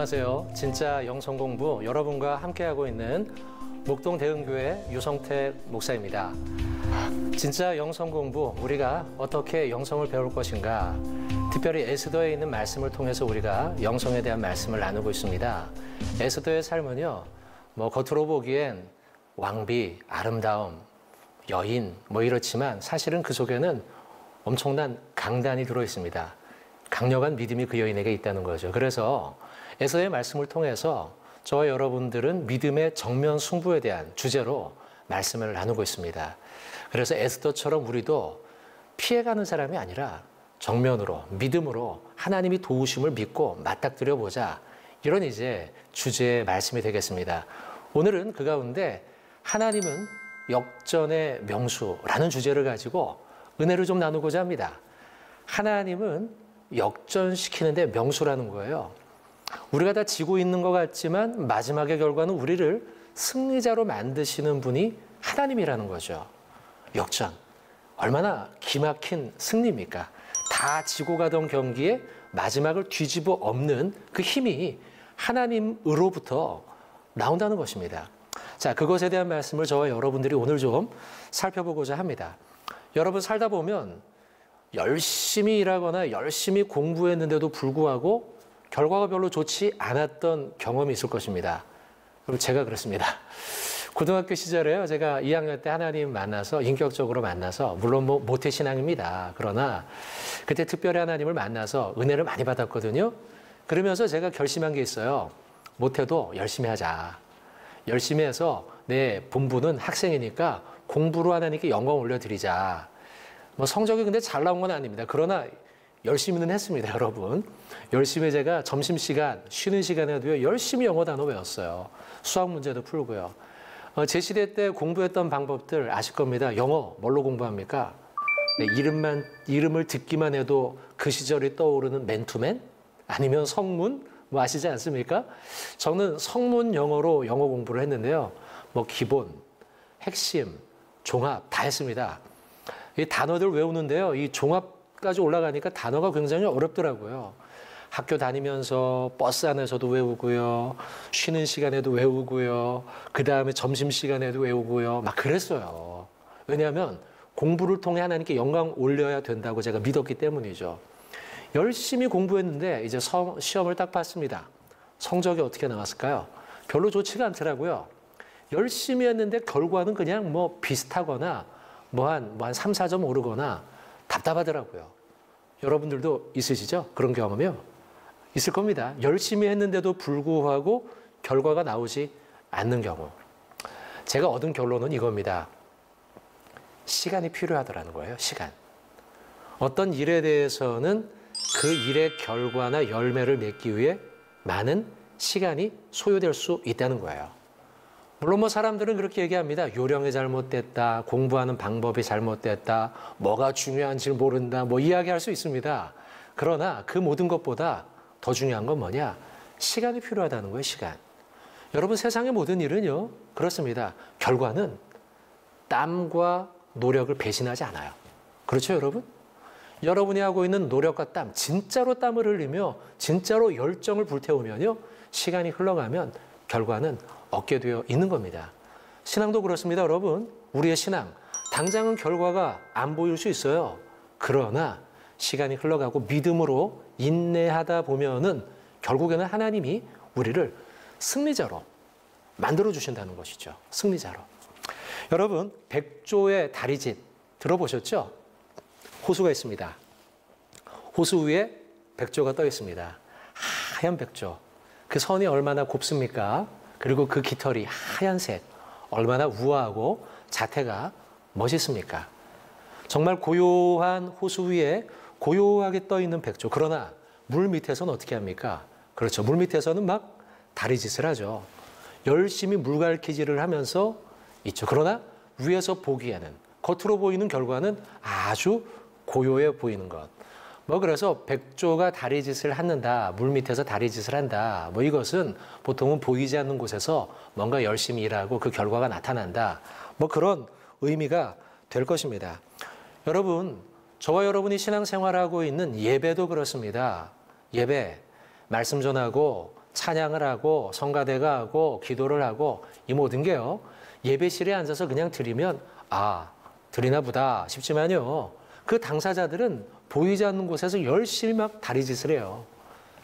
안녕하세요. 진짜 영성공부 여러분과 함께하고 있는 목동대흥교회 유성택 목사입니다. 진짜 영성공부, 우리가 어떻게 영성을 배울 것인가, 특별히 에스더에 있는 말씀을 통해서 우리가 영성에 대한 말씀을 나누고 있습니다. 에스더의 삶은요, 겉으로 보기엔 왕비, 아름다움, 여인 이렇지만 사실은 그 속에는 엄청난 강단이 들어 있습니다. 강력한 믿음이 그 여인에게 있다는 거죠. 그래서 에스더의 말씀을 통해서 저와 여러분들은 믿음의 정면 승부에 대한 주제로 말씀을 나누고 있습니다. 그래서 에스더처럼 우리도 피해가는 사람이 아니라 정면으로, 믿음으로 하나님이 도우심을 믿고 맞닥뜨려 보자, 이런 이제 주제의 말씀이 되겠습니다. 오늘은 그 가운데 하나님은 역전의 명수라는 주제를 가지고 은혜를 좀 나누고자 합니다. 하나님은 역전시키는데 명수라는 거예요. 우리가 다 지고 있는 것 같지만 마지막의 결과는 우리를 승리자로 만드시는 분이 하나님이라는 거죠. 역전. 얼마나 기막힌 승리입니까? 다 지고 가던 경기에 마지막을 뒤집어 엎는 그 힘이 하나님으로부터 나온다는 것입니다. 자, 그것에 대한 말씀을 저와 여러분들이 오늘 좀 살펴보고자 합니다. 여러분 살다 보면 열심히 일하거나 열심히 공부했는데도 불구하고 결과가 별로 좋지 않았던 경험이 있을 것입니다. 그럼 제가 그렇습니다. 고등학교 시절에요, 제가 2학년 때 하나님 만나서, 인격적으로 만나서, 물론 모태신앙입니다. 그러나 그때 특별히 하나님을 만나서 은혜를 많이 받았거든요. 그러면서 제가 결심한 게 있어요. 모태도 열심히 하자. 열심히 해서 내 본부는 학생이니까 공부로 하나님께 영광 올려드리자. 성적이 근데 잘 나온 건 아닙니다. 그러나 열심히는 했습니다, 여러분. 열심히 제가 점심시간, 쉬는 시간에도요, 열심히 영어 단어 외웠어요. 수학 문제도 풀고요. 제 시대 때 공부했던 방법들 아실 겁니다. 영어 뭘로 공부합니까? 네, 이름을 듣기만 해도 그 시절이 떠오르는 맨투맨? 아니면 성문? 아시지 않습니까? 저는 성문 영어로 영어 공부를 했는데요. 기본, 핵심, 종합 다 했습니다. 이 단어들 외우는데요, 이 종합까지 올라가니까 단어가 굉장히 어렵더라고요. 학교 다니면서 버스 안에서도 외우고요, 쉬는 시간에도 외우고요, 그 다음에 점심시간에도 외우고요, 막 그랬어요. 왜냐하면 공부를 통해 하나님께 영광 올려야 된다고 제가 믿었기 때문이죠. 열심히 공부했는데 이제 시험을 딱 봤습니다. 성적이 어떻게 나왔을까요? 별로 좋지가 않더라고요. 열심히 했는데 결과는 그냥 비슷하거나 한 3, 4점 오르거나 답답하더라고요. 여러분들도 있으시죠? 그런 경험이요? 있을 겁니다. 열심히 했는데도 불구하고 결과가 나오지 않는 경우. 제가 얻은 결론은 이겁니다. 시간이 필요하더라는 거예요. 시간. 어떤 일에 대해서는 그 일의 결과나 열매를 맺기 위해 많은 시간이 소요될 수 있다는 거예요. 물론 사람들은 그렇게 얘기합니다. 요령이 잘못됐다, 공부하는 방법이 잘못됐다, 뭐가 중요한지 모른다, 이야기할 수 있습니다. 그러나 그 모든 것보다 더 중요한 건 뭐냐? 시간이 필요하다는 거예요, 시간. 여러분, 세상의 모든 일은요, 그렇습니다. 결과는 땀과 노력을 배신하지 않아요. 그렇죠, 여러분? 여러분이 하고 있는 노력과 땀, 진짜로 땀을 흘리며 진짜로 열정을 불태우면요, 시간이 흘러가면 결과는 얻게 되어 있는 겁니다. 신앙도 그렇습니다, 여러분. 우리의 신앙, 당장은 결과가 안 보일 수 있어요. 그러나 시간이 흘러가고 믿음으로 인내하다 보면은 결국에는 하나님이 우리를 승리자로 만들어 주신다는 것이죠. 승리자로. 여러분, 백조의 다리짓 들어보셨죠? 호수가 있습니다. 호수 위에 백조가 떠 있습니다. 하얀 백조. 그 선이 얼마나 곱습니까? 그리고 그 깃털이 하얀색, 얼마나 우아하고 자태가 멋있습니까? 정말 고요한 호수 위에 고요하게 떠 있는 백조. 그러나 물 밑에서는 어떻게 합니까? 그렇죠. 물 밑에서는 막 다리짓을 하죠. 열심히 물갈퀴질을 하면서 있죠. 그러나 위에서 보기에는, 겉으로 보이는 결과는 아주 고요해 보이는 것. 그래서 백조가 다리짓을 한다, 물 밑에서 다리짓을 한다. 이것은 보통은 보이지 않는 곳에서 뭔가 열심히 일하고 그 결과가 나타난다. 그런 의미가 될 것입니다. 여러분, 저와 여러분이 신앙생활하고 있는 예배도 그렇습니다. 예배, 말씀 전하고 찬양을 하고 성가대가 하고 기도를 하고 이 모든 게요. 예배실에 앉아서 그냥 드리면 드리나 보다 싶지만요. 그 당사자들은 보이지 않는 곳에서 열심히 막 다리짓을 해요.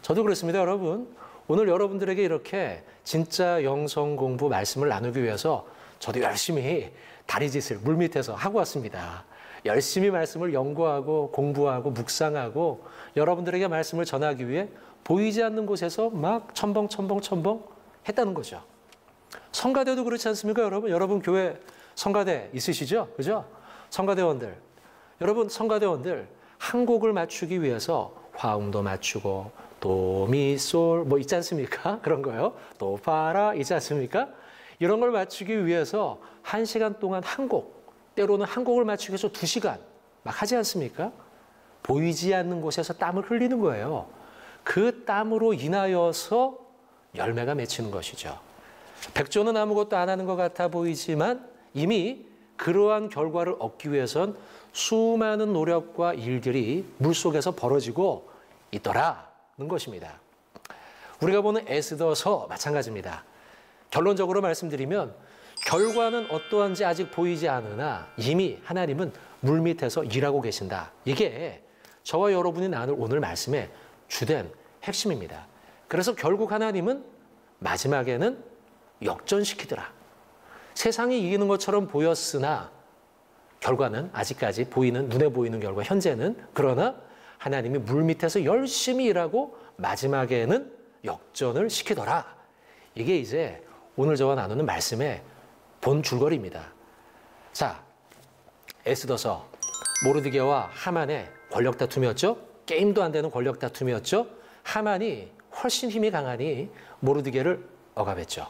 저도 그렇습니다, 여러분. 오늘 여러분들에게 이렇게 진짜 영성 공부 말씀을 나누기 위해서 저도 열심히 다리짓을 물밑에서 하고 왔습니다. 열심히 말씀을 연구하고 공부하고 묵상하고 여러분들에게 말씀을 전하기 위해 보이지 않는 곳에서 막 첨벙 했다는 거죠. 성가대도 그렇지 않습니까, 여러분? 여러분 교회 성가대 있으시죠? 그죠? 성가대원들. 여러분 성가대원들 한 곡을 맞추기 위해서 화음도 맞추고 도미솔 뭐 있지 않습니까? 그런 거요. 도파라 있지 않습니까? 이런 걸 맞추기 위해서 1시간 동안 한 곡, 때로는 한 곡을 맞추기 위해서 2시간 막 하지 않습니까? 보이지 않는 곳에서 땀을 흘리는 거예요. 그 땀으로 인하여서 열매가 맺히는 것이죠. 백조는 아무것도 안 하는 것 같아 보이지만 이미 그러한 결과를 얻기 위해선 수많은 노력과 일들이 물속에서 벌어지고 있더라는 것입니다. 우리가 보는 에스더서 마찬가지입니다. 결론적으로 말씀드리면 결과는 어떠한지 아직 보이지 않으나 이미 하나님은 물밑에서 일하고 계신다. 이게 저와 여러분이 나눌 오늘 말씀의 주된 핵심입니다. 그래서 결국 하나님은 마지막에는 역전시키더라. 세상이 이기는 것처럼 보였으나 결과는 아직까지 눈에 보이는 결과, 현재는 그러나 하나님이 물밑에서 열심히 일하고 마지막에는 역전을 시키더라. 이게 이제 오늘 저와 나누는 말씀의 본 줄거리입니다. 자, 에스더서 모르드게와 하만의 권력 다툼이었죠. 게임도 안 되는 권력 다툼이었죠. 하만이 훨씬 힘이 강하니 모르드게를 억압했죠.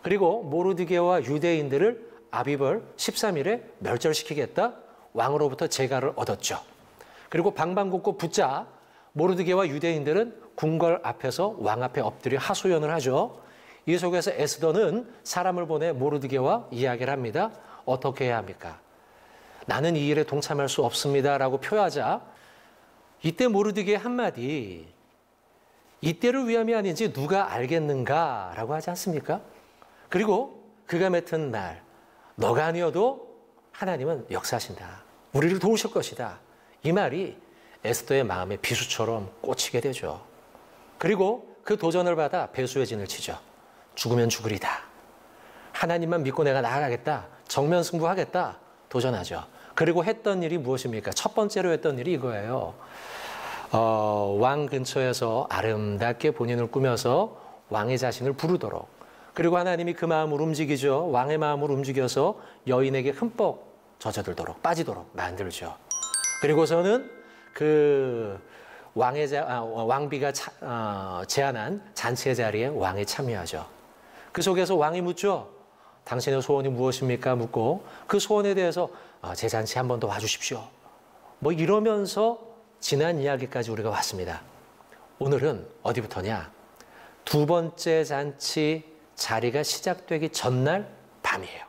그리고 모르드게와 유대인들을 아비벌 13일에 멸절시키겠다. 왕으로부터 재가를 얻었죠. 그리고 방방곡곡 붙자 모르드게와 유대인들은 궁궐 앞에서 왕 앞에 엎드려 하소연을 하죠. 이 속에서 에스더는 사람을 보내 모르드게와 이야기를 합니다. 어떻게 해야 합니까? 나는 이 일에 동참할 수 없습니다 라고 표하자 이때 모르드게의 한마디, 이때를 위함이 아닌지 누가 알겠는가 라고 하지 않습니까? 그리고 그가 맺은 날, 너가 아니어도 하나님은 역사하신다. 우리를 도우실 것이다. 이 말이 에스더의 마음에 비수처럼 꽂히게 되죠. 그리고 그 도전을 받아 배수의 진을 치죠. 죽으면 죽으리다. 하나님만 믿고 내가 나아가겠다. 정면 승부하겠다. 도전하죠. 그리고 했던 일이 무엇입니까? 첫 번째로 했던 일이 이거예요. 왕 근처에서 아름답게 본인을 꾸며서 왕의 자신을 부르도록, 그리고 하나님이 그 마음을 움직이죠. 왕의 마음을 움직여서 여인에게 흠뻑 젖어들도록, 빠지도록 만들죠. 그리고서는 그 왕비가 제안한 잔치의 자리에 왕이 참여하죠. 그 속에서 왕이 묻죠. 당신의 소원이 무엇입니까? 묻고 그 소원에 대해서 제 잔치 한 번 더 와주십시오. 뭐 이러면서 지난 이야기까지 우리가 왔습니다. 오늘은 어디부터냐? 두 번째 잔치 자리가 시작되기 전날 밤이에요.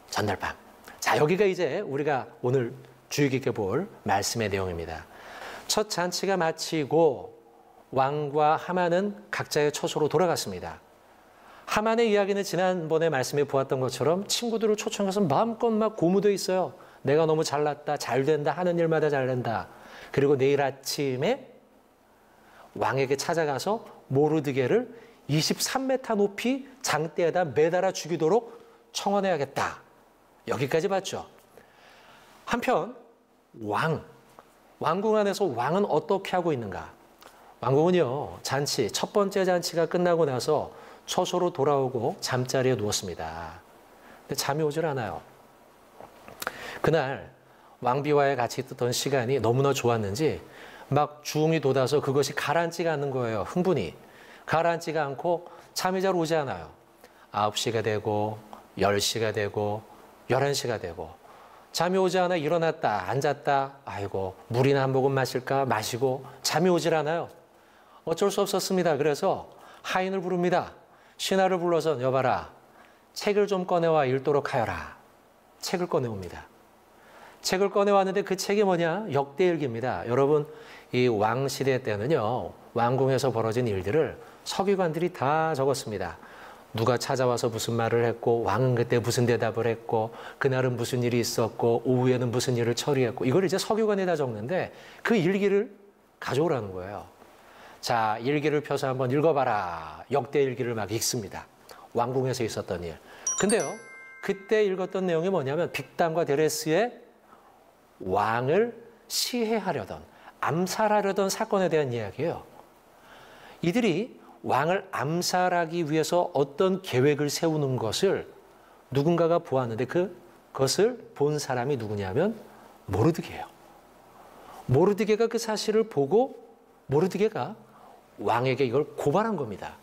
전날 밤. 자, 여기가 이제 우리가 오늘 주의 깊게 볼 말씀의 내용입니다. 첫 잔치가 마치고 왕과 하만은 각자의 처소로 돌아갔습니다. 하만의 이야기는 지난번에 말씀해 보았던 것처럼 친구들을 초청해서 마음껏 막 고무돼 있어요. 내가 너무 잘났다, 잘된다, 하는 일마다 잘된다. 그리고 내일 아침에 왕에게 찾아가서 모르드게를 23m 높이 장대에다 매달아 죽이도록 청원해야겠다. 여기까지 봤죠. 한편 왕궁 안에서 왕은 어떻게 하고 있는가? 왕궁은요, 첫 번째 잔치가 끝나고 나서 처소로 돌아오고 잠자리에 누웠습니다. 근데 잠이 오질 않아요. 그날 왕비와의 같이 있던 시간이 너무나 좋았는지 막 주웅이 돋아서 그것이 가라앉지가 않는 거예요. 흥분이. 가라앉지가 않고 잠이 잘 오지 않아요. 9시가 되고 10시가 되고 11시가 되고 잠이 오지 않아 일어났다 앉았다. 아이고 물이나 한 모금 마실까 마시고 잠이 오질 않아요. 어쩔 수 없었습니다. 그래서 하인을 부릅니다. 신하를 불러서 여봐라. 책을 좀 꺼내와 읽도록 하여라. 책을 꺼내옵니다. 책을 꺼내왔는데 그 책이 뭐냐? 역대일기입니다. 여러분 이 왕시대 때는요. 왕궁에서 벌어진 일들을 서기관들이 다 적었습니다. 누가 찾아와서 무슨 말을 했고, 왕은 그때 무슨 대답을 했고, 그날은 무슨 일이 있었고, 오후에는 무슨 일을 처리했고, 이걸 이제 서기관에다 적는데 그 일기를 가져오라는 거예요. 자, 일기를 펴서 한번 읽어봐라. 역대 일기를 막 읽습니다. 왕궁에서 있었던 일. 근데요, 그때 읽었던 내용이 뭐냐면 빅단과 데레스의 왕을 시해하려던, 암살하려던 사건에 대한 이야기예요. 이들이 왕을 암살하기 위해서 어떤 계획을 세우는 것을 누군가가 보았는데 그것을 본 사람이 누구냐면 모르드게예요. 모르드게가 그 사실을 보고 모르드게가 왕에게 이걸 고발한 겁니다.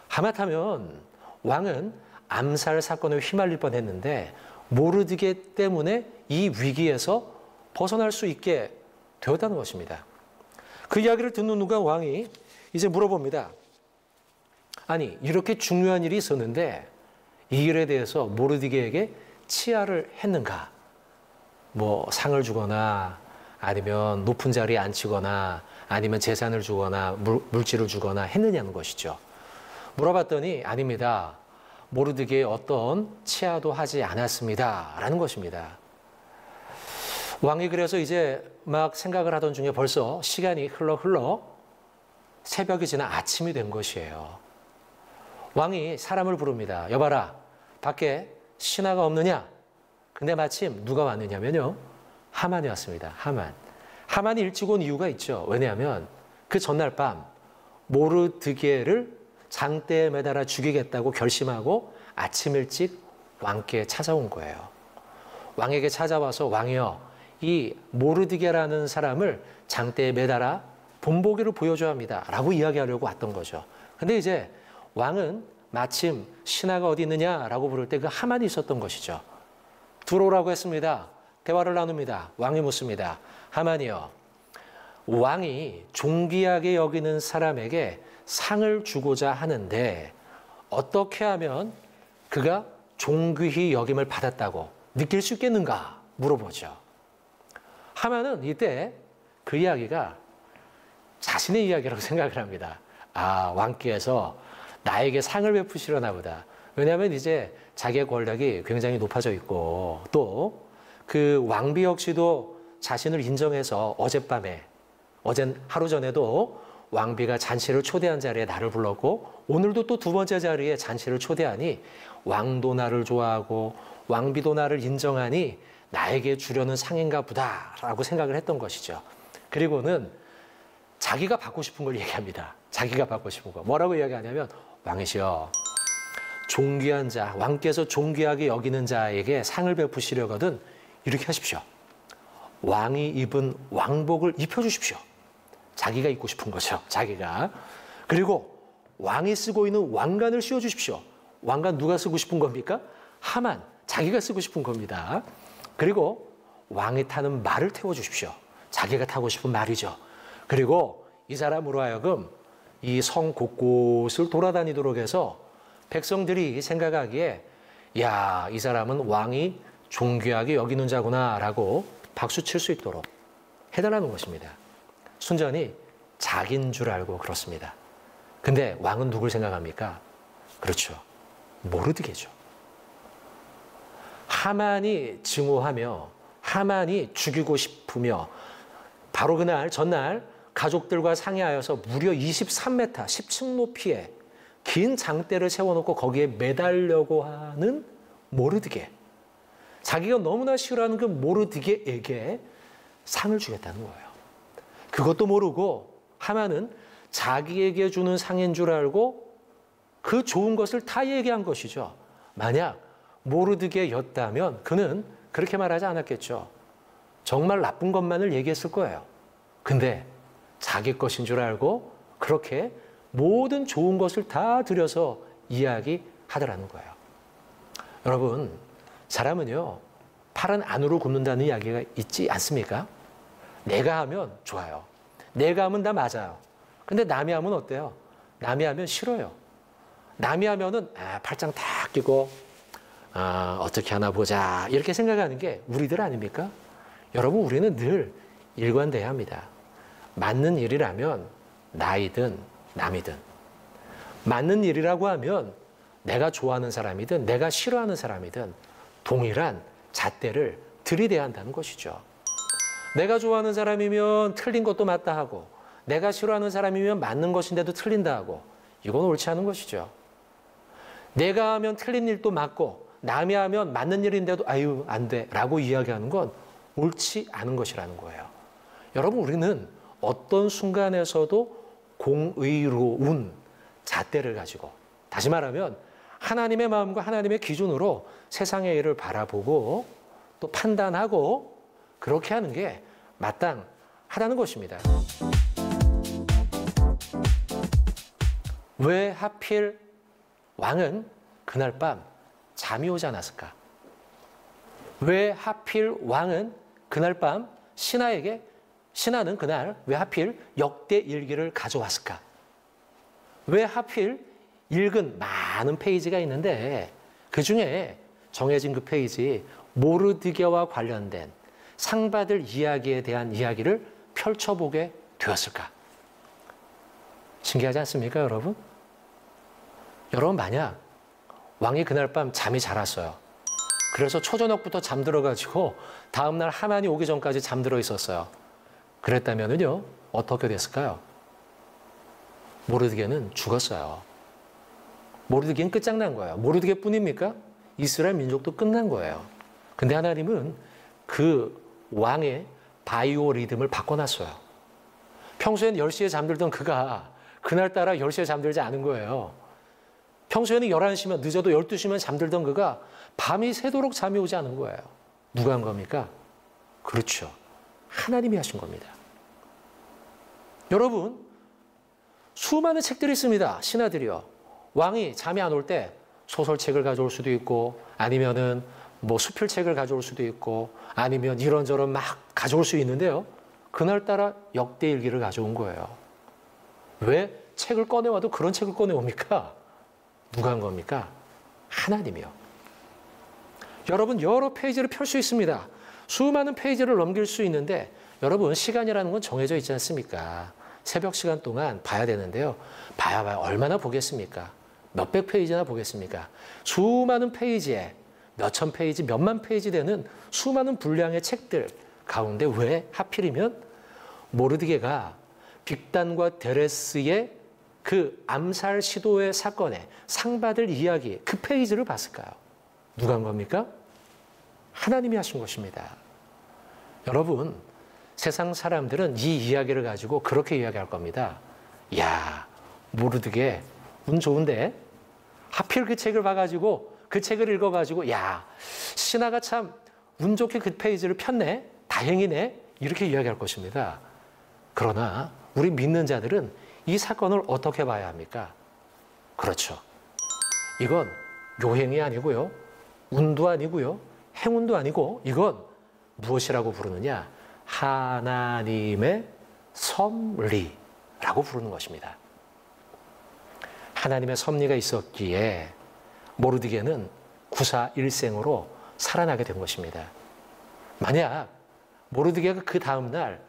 하마터면 왕은 암살 사건에 휘말릴 뻔했는데 모르드게 때문에 이 위기에서 벗어날 수 있게 되었다는 것입니다. 그 이야기를 듣는 누가 왕이 이제 물어봅니다. 아니, 이렇게 중요한 일이 있었는데 이 일에 대해서 모르드게에게 치하를 했는가? 뭐 상을 주거나 아니면 높은 자리에 앉히거나 아니면 재산을 주거나 물질을 주거나 했느냐는 것이죠. 물어봤더니 아닙니다. 모르드게에 어떤 치하도 하지 않았습니다. 라는 것입니다. 왕이 그래서 이제 막 생각을 하던 중에 벌써 시간이 흘러 새벽이 지나 아침이 된 것이에요. 왕이 사람을 부릅니다. 여봐라, 밖에 신하가 없느냐? 근데 마침 누가 왔느냐면요, 하만이 왔습니다. 하만이 일찍 온 이유가 있죠. 왜냐하면 그 전날 밤 모르드게를 장대에 매달아 죽이겠다고 결심하고 아침 일찍 왕께 찾아온 거예요. 왕에게 찾아와서 왕이여, 이 모르드게라는 사람을 장대에 매달아 본보기를 보여줘야 합니다. 라고 이야기하려고 왔던 거죠. 근데 이제 왕은 마침 신하가 어디 있느냐라고 부를 때 그 하만이 있었던 것이죠. 들어오라고 했습니다. 대화를 나눕니다. 왕이 묻습니다. 하만이여, 왕이 존귀하게 여기는 사람에게 상을 주고자 하는데 어떻게 하면 그가 존귀히 여김을 받았다고 느낄 수 있겠는가 물어보죠. 하만은 이때 그 이야기가 자신의 이야기라고 생각을 합니다. 아, 왕께서 나에게 상을 베푸시려나 보다. 왜냐하면 이제 자기의 권력이 굉장히 높아져 있고 또 그 왕비 역시도 자신을 인정해서 어젠 하루 전에도 왕비가 잔치를 초대한 자리에 나를 불렀고 오늘도 또 두 번째 자리에 잔치를 초대하니 왕도 나를 좋아하고 왕비도 나를 인정하니 나에게 주려는 상인가 보다라고 생각을 했던 것이죠. 그리고는 자기가 받고 싶은 걸 얘기합니다. 자기가 받고 싶은 거. 뭐라고 이야기하냐면 왕이시여, 존귀한 자, 왕께서 존귀하게 여기는 자에게 상을 베푸시려거든 이렇게 하십시오. 왕이 입은 왕복을 입혀주십시오. 자기가 입고 싶은 거죠. 자기가. 그리고 왕이 쓰고 있는 왕관을 씌워주십시오. 왕관 누가 쓰고 싶은 겁니까? 하만, 자기가 쓰고 싶은 겁니다. 그리고 왕이 타는 말을 태워주십시오. 자기가 타고 싶은 말이죠. 그리고 이 사람으로 하여금 이 성 곳곳을 돌아다니도록 해서 백성들이 생각하기에 야, 이 사람은 왕이 존귀하게 여기는 자구나라고 박수 칠 수 있도록 해달라는 것입니다. 순전히 자기인 줄 알고 그렇습니다. 근데 왕은 누굴 생각합니까? 그렇죠. 모르드게죠. 하만이 증오하며 하만이 죽이고 싶으며 바로 그날 전날 가족들과 상의하여서 무려 23m, 10층 높이의 긴 장대를 세워놓고 거기에 매달려고 하는 모르드게. 자기가 너무나 싫어하는 그 모르드게에게 상을 주겠다는 거예요. 그것도 모르고 하만은 자기에게 주는 상인 줄 알고 그 좋은 것을 다 얘기한 것이죠. 만약 모르드게였다면 그는 그렇게 말하지 않았겠죠. 정말 나쁜 것만을 얘기했을 거예요. 근데 자기 것인 줄 알고 그렇게 모든 좋은 것을 다 들여서 이야기하더라는 거예요. 여러분, 사람은요, 팔은 안으로 굽는다는 이야기가 있지 않습니까? 내가 하면 좋아요. 내가 하면 다 맞아요. 근데 남이 하면 어때요? 남이 하면 싫어요. 남이 하면은 팔짱 탁 끼고 어떻게 하나 보자 이렇게 생각하는 게 우리들 아닙니까? 여러분, 우리는 늘 일관돼야 합니다. 맞는 일이라면 나이든 남이든. 맞는 일이라고 하면 내가 좋아하는 사람이든 내가 싫어하는 사람이든 동일한 잣대를 들이대야 한다는 것이죠. 내가 좋아하는 사람이면 틀린 것도 맞다 하고 내가 싫어하는 사람이면 맞는 것인데도 틀린다 하고 이건 옳지 않은 것이죠. 내가 하면 틀린 일도 맞고 남이 하면 맞는 일인데도 아유 안 돼 라고 이야기하는 건 옳지 않은 것이라는 거예요. 여러분 우리는 어떤 순간에서도 공의로운 잣대를 가지고 다시 말하면 하나님의 마음과 하나님의 기준으로 세상의 일을 바라보고 또 판단하고 그렇게 하는 게 마땅하다는 것입니다. 왜 하필 왕은 그날 밤 잠이 오지 않았을까? 왜 하필 왕은 그날 밤 신하는 그날 왜 하필 역대 일기를 가져왔을까? 왜 하필 읽은 많은 페이지가 있는데 그중에 정해진 그 페이지 모르드게와 관련된 상 받을 이야기에 대한 이야기를 펼쳐보게 되었을까? 신기하지 않습니까, 여러분? 여러분 만약 왕이 그날 밤 잠이 잘 왔어요. 그래서 초저녁부터 잠들어가지고 다음날 하만이 오기 전까지 잠들어 있었어요. 그랬다면요 어떻게 됐을까요? 모르드게는 죽었어요. 모르드게는 끝장난 거예요. 모르드게뿐입니까? 이스라엘 민족도 끝난 거예요. 근데 하나님은 그 왕의 바이오 리듬을 바꿔놨어요. 평소에는 10시에 잠들던 그가 그날따라 10시에 잠들지 않은 거예요. 평소에는 11시면 늦어도 12시면 잠들던 그가 밤이 새도록 잠이 오지 않은 거예요. 누가 한 겁니까? 그렇죠. 하나님이 하신 겁니다. 여러분 수많은 책들이 있습니다. 신하들이요. 왕이 잠이 안 올 때 소설책을 가져올 수도 있고 아니면은 뭐 수필책을 가져올 수도 있고 아니면 이런저런 막 가져올 수 있는데요. 그날따라 역대일기를 가져온 거예요. 왜 책을 꺼내와도 그런 책을 꺼내옵니까? 누가 한 겁니까? 하나님이요. 여러분 여러 페이지를 펼 수 있습니다. 수많은 페이지를 넘길 수 있는데 여러분 시간이라는 건 정해져 있지 않습니까? 새벽 시간 동안 봐야 되는데요. 봐야 얼마나 보겠습니까? 몇백 페이지나 보겠습니까? 수많은 페이지에 몇천 페이지, 몇만 페이지 되는 수많은 분량의 책들 가운데 왜 하필이면 모르드게가 빅단과 데레스의 그 암살 시도의 사건에 상받을 이야기 그 페이지를 봤을까요? 누가 한 겁니까? 하나님이 하신 것입니다. 여러분 세상 사람들은 이 이야기를 가지고 그렇게 이야기할 겁니다. 야 모르드게 운 좋은데 하필 그 책을 봐가지고 그 책을 읽어가지고 야 신하가 참 운 좋게 그 페이지를 폈네 다행이네 이렇게 이야기할 것입니다. 그러나 우리 믿는 자들은 이 사건을 어떻게 봐야 합니까? 그렇죠. 이건 요행이 아니고요. 운도 아니고요. 행운도 아니고 이건 무엇이라고 부르느냐? 하나님의 섭리라고 부르는 것입니다. 하나님의 섭리가 있었기에 모르드게는 구사일생으로 살아나게 된 것입니다. 만약 모르드게가 그 다음날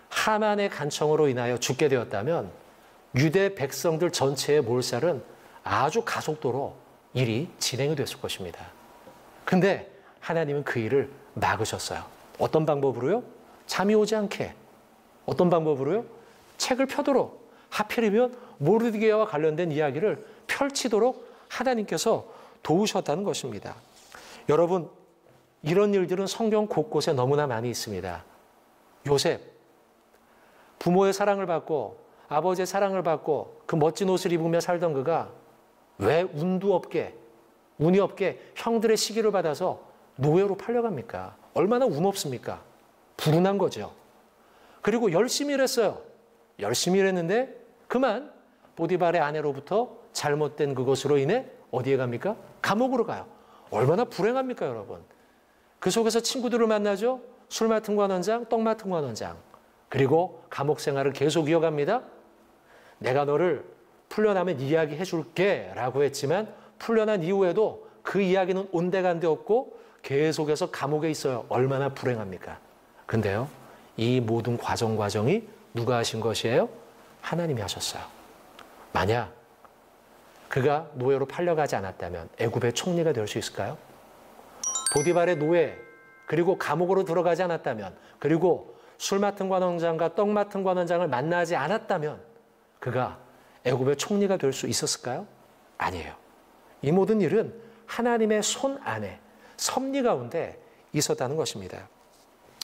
하만의 간청으로 인하여 죽게 되었다면 유대 백성들 전체의 몰살은 아주 가속도로 일이 진행이 됐을 것입니다. 근데 하나님은 그 일을 막으셨어요. 어떤 방법으로요? 잠이 오지 않게. 어떤 방법으로요? 책을 펴도록 하필이면 모르드게와 관련된 이야기를 펼치도록 하나님께서 도우셨다는 것입니다. 여러분 이런 일들은 성경 곳곳에 너무나 많이 있습니다. 요셉 부모의 사랑을 받고 아버지의 사랑을 받고 그 멋진 옷을 입으며 살던 그가 왜 운이 없게 형들의 시기를 받아서 노예로 팔려갑니까? 얼마나 운 없습니까? 불운한 거죠. 그리고 열심히 일했어요. 열심히 일했는데 그만 보디발의 아내로부터 잘못된 그것으로 인해 어디에 갑니까? 감옥으로 가요. 얼마나 불행합니까, 여러분? 그 속에서 친구들을 만나죠. 술 맡은 관원장, 떡 맡은 관원장. 그리고 감옥 생활을 계속 이어갑니다. 내가 너를 풀려나면 이야기해 줄게 라고 했지만 풀려난 이후에도 그 이야기는 온데간데 없고 계속해서 감옥에 있어요. 얼마나 불행합니까? 근데요, 이 모든 과정이 누가 하신 것이에요? 하나님이 하셨어요. 만약 그가 노예로 팔려가지 않았다면 애굽의 총리가 될 수 있을까요? 보디발의 노예, 그리고 감옥으로 들어가지 않았다면, 그리고 술 맡은 관원장과 떡 맡은 관원장을 만나지 않았다면 그가 애굽의 총리가 될 수 있었을까요? 아니에요. 이 모든 일은 하나님의 손 안에, 섭리 가운데 있었다는 것입니다.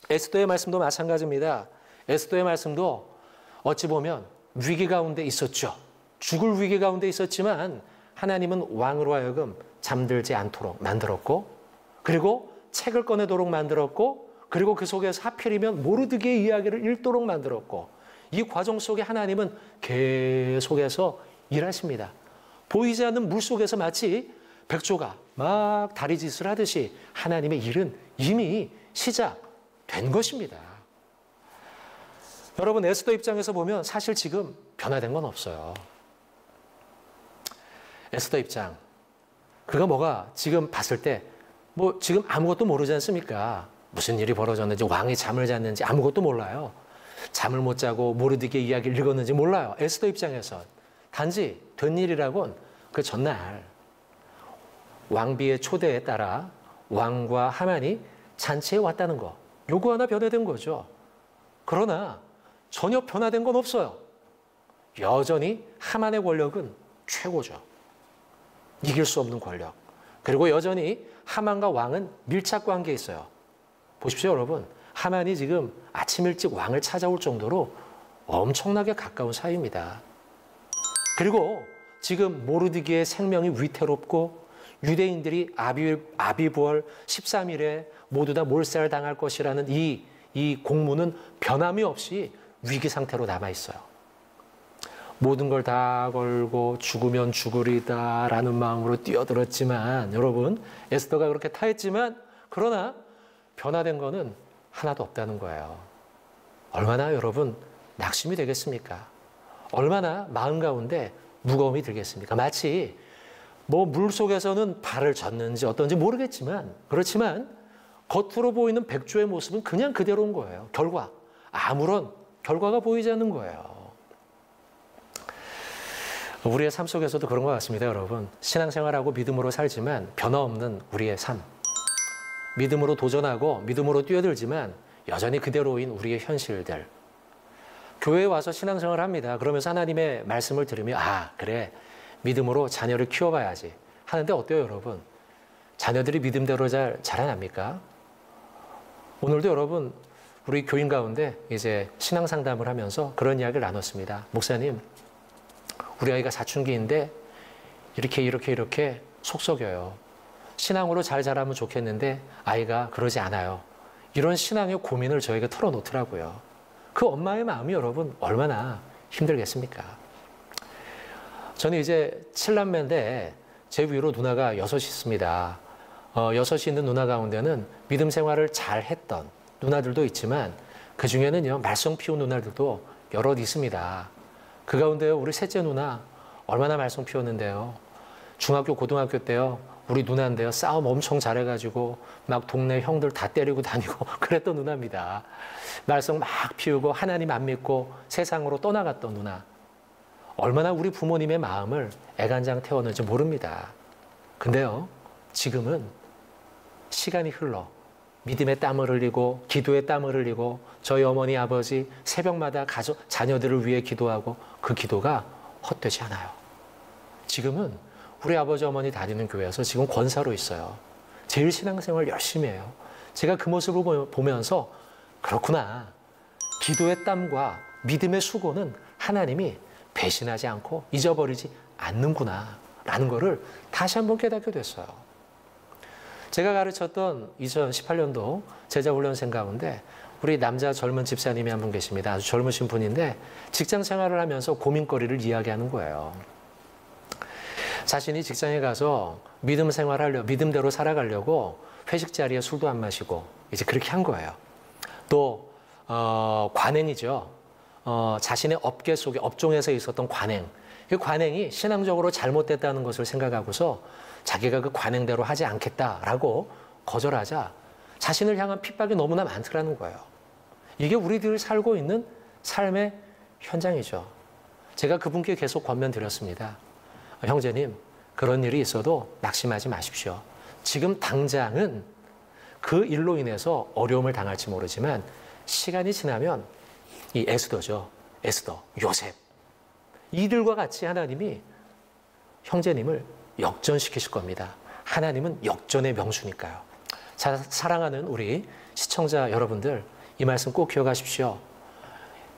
에스더의 말씀도 마찬가지입니다. 에스더의 말씀도 어찌 보면 위기 가운데 있었죠. 죽을 위기 가운데 있었지만 하나님은 왕으로 하여금 잠들지 않도록 만들었고, 그리고 책을 꺼내도록 만들었고, 그리고 그 속에서 하필이면 모르드게의 이야기를 읽도록 만들었고, 이 과정 속에 하나님은 계속해서 일하십니다. 보이지 않는 물 속에서 마치 백조가 막 다리짓을 하듯이 하나님의 일은 이미 시작된 것입니다. 여러분, 에스더 입장에서 보면 사실 지금 변화된 건 없어요. 에스더 입장, 그가 뭐가 지금 봤을 때 뭐 지금 아무것도 모르지 않습니까? 무슨 일이 벌어졌는지, 왕이 잠을 잤는지 아무것도 몰라요. 잠을 못 자고 모르드게 이야기를 읽었는지 몰라요. 에스더 입장에서 단지 된 일이라곤 그 전날 왕비의 초대에 따라 왕과 하만이 잔치에 왔다는 거, 요거 하나 변화된 거죠. 그러나 전혀 변화된 건 없어요. 여전히 하만의 권력은 최고죠. 이길 수 없는 권력. 그리고 여전히 하만과 왕은 밀착 관계에 있어요. 보십시오, 여러분. 하만이 지금 아침 일찍 왕을 찾아올 정도로 엄청나게 가까운 사이입니다. 그리고 지금 모르드게의 생명이 위태롭고 유대인들이 아비부월 13일에 모두 다 몰살당할 것이라는 이 공문은 변함이 없이 위기 상태로 남아있어요. 모든 걸 다 걸고 죽으면 죽으리다라는 마음으로 뛰어들었지만, 여러분, 에스더가 그렇게 타했지만, 그러나 변화된 거는 하나도 없다는 거예요. 얼마나 여러분 낙심이 되겠습니까? 얼마나 마음 가운데 무거움이 들겠습니까? 마치 뭐 물속에서는 발을 젓는지 어떤지 모르겠지만, 그렇지만 겉으로 보이는 백조의 모습은 그냥 그대로인 거예요. 아무런 결과가 보이지 않는 거예요. 우리의 삶 속에서도 그런 것 같습니다, 여러분. 신앙생활하고 믿음으로 살지만 변화없는 우리의 삶. 믿음으로 도전하고 믿음으로 뛰어들지만 여전히 그대로인 우리의 현실들. 교회에 와서 신앙생활을 합니다. 그러면서 하나님의 말씀을 들으며 그래, 믿음으로 자녀를 키워봐야지 하는데 어때요, 여러분? 자녀들이 믿음대로 잘 자라납니까? 오늘도 여러분, 우리 교인 가운데 이제 신앙 상담을 하면서 그런 이야기를 나눴습니다. 목사님, 우리 아이가 사춘기인데 이렇게 속썩여요. 신앙으로 잘 자라면 좋겠는데 아이가 그러지 않아요. 이런 신앙의 고민을 저에게 털어놓더라고요. 그 엄마의 마음이 여러분 얼마나 힘들겠습니까? 저는 이제 7남매인데 제 위로 누나가 6이 있습니다. 6이 있는 누나 가운데는 믿음 생활을 잘 했던 누나들도 있지만 그 중에는요, 말썽 피운 누나들도 여럿 있습니다. 그 가운데요, 우리 셋째 누나 얼마나 말썽 피웠는데요. 중학교, 고등학교 때요, 우리 누나인데요, 싸움 엄청 잘해가지고 막 동네 형들 다 때리고 다니고 그랬던 누나입니다. 말썽 막 피우고 하나님 안 믿고 세상으로 떠나갔던 누나. 얼마나 우리 부모님의 마음을 애간장 태웠는지 모릅니다. 근데요, 지금은 시간이 흘러 믿음의 땀을 흘리고 기도의 땀을 흘리고 저희 어머니 아버지 새벽마다 자녀들을 위해 기도하고 그 기도가 헛되지 않아요. 지금은 우리 아버지 어머니 다니는 교회에서 지금 권사로 있어요. 제일 신앙생활 열심히 해요. 제가 그 모습을 보면서 그렇구나. 기도의 땀과 믿음의 수고는 하나님이 배신하지 않고 잊어버리지 않는구나 라는 거를 다시 한번 깨닫게 됐어요. 제가 가르쳤던 2018년도 제자훈련생 가운데 우리 남자 젊은 집사님이 한 분 계십니다. 아주 젊으신 분인데 직장 생활을 하면서 고민거리를 이야기하는 거예요. 자신이 직장에 가서 믿음 생활하려고, 믿음대로 살아가려고 회식 자리에 술도 안 마시고 이제 그렇게 한 거예요. 또 관행이죠. 자신의 업계 속에, 업종에서 있었던 관행. 그 관행이 신앙적으로 잘못됐다는 것을 생각하고서 자기가 그 관행대로 하지 않겠다라고 거절하자 자신을 향한 핍박이 너무나 많더라는 거예요. 이게 우리들이 살고 있는 삶의 현장이죠. 제가 그분께 계속 권면드렸습니다. 형제님, 그런 일이 있어도 낙심하지 마십시오. 지금 당장은 그 일로 인해서 어려움을 당할지 모르지만 시간이 지나면 이 에스더죠. 에스더, 요셉. 이들과 같이 하나님이 형제님을 역전시키실 겁니다. 하나님은 역전의 명수니까요. 자, 사랑하는 우리 시청자 여러분들, 이 말씀 꼭 기억하십시오.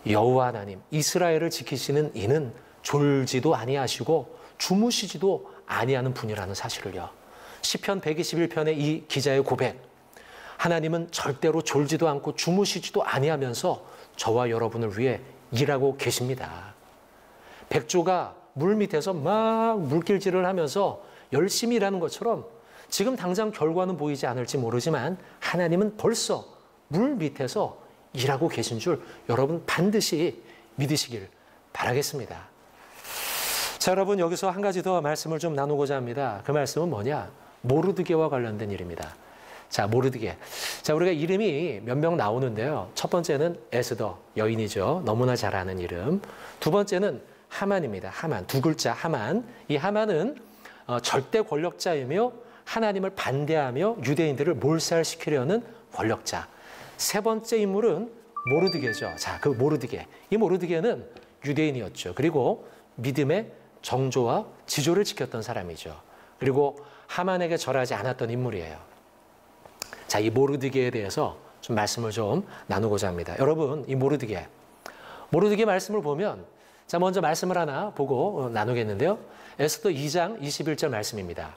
여호와 하나님, 이스라엘을 지키시는 이는 졸지도 아니하시고 주무시지도 아니하는 분이라는 사실을요. 시편 121편의 이 기자의 고백, 하나님은 절대로 졸지도 않고 주무시지도 아니하면서 저와 여러분을 위해 일하고 계십니다. 백조가 물 밑에서 막 물길질을 하면서 열심히 일하는 것처럼 지금 당장 결과는 보이지 않을지 모르지만 하나님은 벌써 물 밑에서 일하고 계신 줄 여러분 반드시 믿으시길 바라겠습니다. 자, 여러분 여기서 한 가지 더 말씀을 좀 나누고자 합니다. 그 말씀은 뭐냐? 모르드게와 관련된 일입니다. 자, 모르드게. 자, 우리가 이름이 몇 명 나오는데요. 첫 번째는 에스더, 여인이죠. 너무나 잘 아는 이름. 두 번째는 하만입니다. 하만, 두 글자 하만. 이 하만은 절대 권력자이며 하나님을 반대하며 유대인들을 몰살시키려는 권력자. 세 번째 인물은 모르드게죠. 자, 그 모르드게. 이 모르드게는 유대인이었죠. 그리고 믿음의 정조와 지조를 지켰던 사람이죠. 그리고 하만에게 절하지 않았던 인물이에요. 자, 이 모르드게에 대해서 좀 말씀을 좀 나누고자 합니다. 여러분, 이 모르드게 말씀을 보면, 자, 먼저 말씀을 하나 보고 나누겠는데요. 에스더 2장 21절 말씀입니다.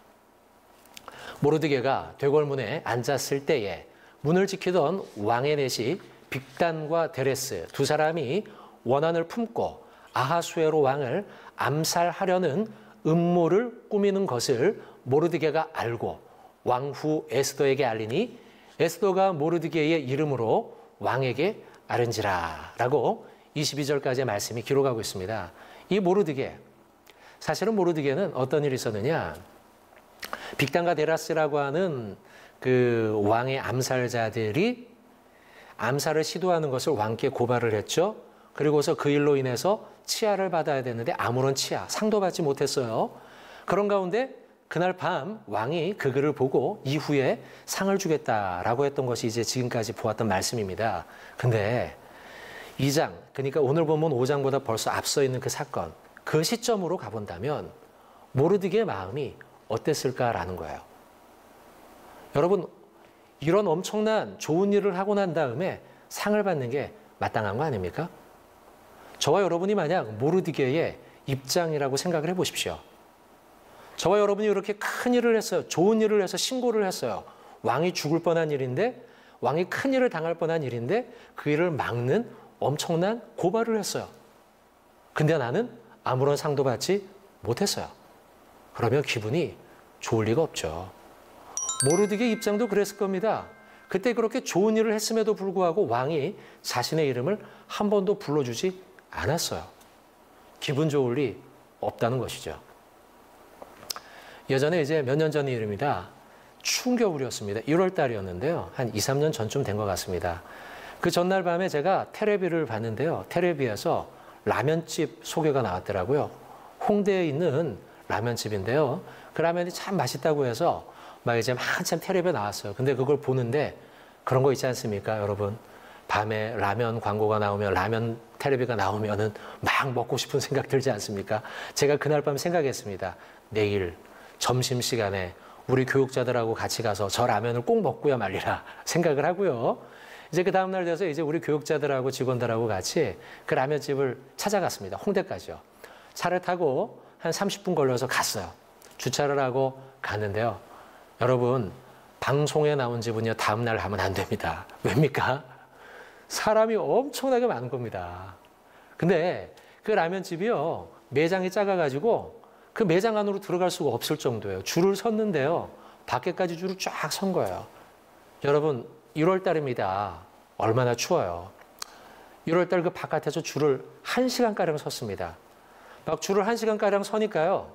모르드게가 되궐문에 앉았을 때에 문을 지키던 왕의 넷이 빅단과 데레스 두 사람이 원한을 품고 아하수에로 왕을 암살하려는 음모를 꾸미는 것을 모르드게가 알고 왕후 에스더에게 알리니 에스더가 모르드게의 이름으로 왕에게 아른지라 라고 22절까지의 말씀이 기록하고 있습니다. 이 모르드게, 사실은 모르드게는 어떤 일이 있었느냐, 빅단과 데라스라고 하는 그 왕의 암살자들이 암살을 시도하는 것을 왕께 고발을 했죠. 그리고서 그 일로 인해서 치하를 받아야 되는데 아무런 치하, 상도 받지 못했어요. 그런 가운데 그날 밤 왕이 그 글을 보고 이후에 상을 주겠다라고 했던 것이 이제 지금까지 보았던 말씀입니다. 근데 2장, 그러니까 오늘 보면 5장보다 벌써 앞서 있는 그 사건, 그 시점으로 가본다면 모르드게의 마음이 어땠을까라는 거예요. 여러분, 이런 엄청난 좋은 일을 하고 난 다음에 상을 받는 게 마땅한 거 아닙니까? 저와 여러분이 만약 모르드게의 입장이라고 생각을 해보십시오. 저와 여러분이 이렇게 큰 일을 했어요. 좋은 일을 해서 신고를 했어요. 왕이 죽을 뻔한 일인데, 왕이 큰 일을 당할 뻔한 일인데 그 일을 막는 엄청난 고발을 했어요. 근데 나는 아무런 상도 받지 못했어요. 그러면 기분이 좋을 리가 없죠. 모르드게 입장도 그랬을 겁니다. 그때 그렇게 좋은 일을 했음에도 불구하고 왕이 자신의 이름을 한 번도 불러주지 않았어요. 기분 좋을 리 없다는 것이죠. 예전에 이제 몇 년 전의 일입니다. 추운 겨울이었습니다. 1월 달이었는데요. 한 2, 3년 전쯤 된 것 같습니다. 그 전날 밤에 제가 텔레비를 봤는데요. 텔레비에서 라면집 소개가 나왔더라고요. 홍대에 있는 라면집인데요. 그 라면이 참 맛있다고 해서 막 이제 한참 텔레비에 나왔어요. 근데 그걸 보는데 그런 거 있지 않습니까, 여러분? 밤에 라면 광고가 나오면, 라면 텔레비가 나오면은 막 먹고 싶은 생각 들지 않습니까? 제가 그날 밤 생각했습니다. 내일 점심시간에 우리 교육자들하고 같이 가서 저 라면을 꼭 먹고야 말리라 생각을 하고요. 이제 그 다음날 돼서 이제 우리 교육자들하고 직원들하고 같이 그 라면집을 찾아갔습니다. 홍대까지요. 차를 타고 한 30분 걸려서 갔어요. 주차를 하고 갔는데요. 여러분, 방송에 나온 집은요, 다음날 가면 안 됩니다. 왜입니까? 사람이 엄청나게 많은 겁니다. 근데 그 라면집이요, 매장이 작아가지고 그 매장 안으로 들어갈 수가 없을 정도예요. 줄을 섰는데요, 밖에까지 줄을 쫙 선 거예요. 여러분, 1월 달입니다. 얼마나 추워요. 1월 달 그 바깥에서 줄을 1시간가량 섰습니다. 막 줄을 1시간가량 서니까요,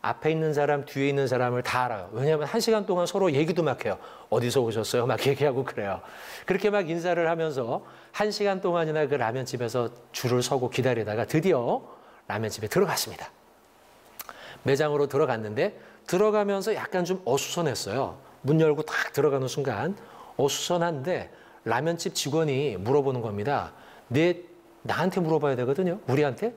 앞에 있는 사람, 뒤에 있는 사람을 다 알아요. 왜냐하면 1시간 동안 서로 얘기도 막 해요. 어디서 오셨어요? 막 얘기하고 그래요. 그렇게 막 인사를 하면서 1시간 동안이나 그 라면집에서 줄을 서고 기다리다가 드디어 라면집에 들어갔습니다. 매장으로 들어갔는데 들어가면서 약간 좀 어수선했어요. 문 열고 딱 들어가는 순간 어수선한데 라면집 직원이 물어보는 겁니다. 나한테 물어봐야 되거든요. 우리한테.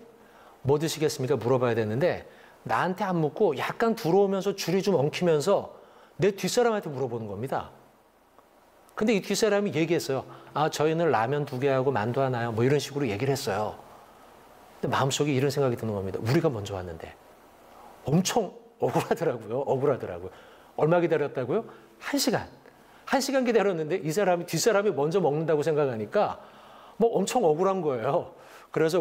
뭐 드시겠습니까? 물어봐야 되는데 나한테 안 묻고 약간 들어오면서 줄이 좀 엉키면서 내 뒷사람한테 물어보는 겁니다. 근데 이 뒷사람이 얘기했어요. 아, 저희는 라면 2개하고 만두 하나요. 뭐 이런 식으로 얘기를 했어요. 근데 마음속에 이런 생각이 드는 겁니다. 우리가 먼저 왔는데. 엄청 억울하더라고요. 억울하더라고요. 얼마 기다렸다고요? 1시간. 1시간 기다렸는데 이 사람이 뒷사람이 먼저 먹는다고 생각하니까 뭐 엄청 억울한 거예요. 그래서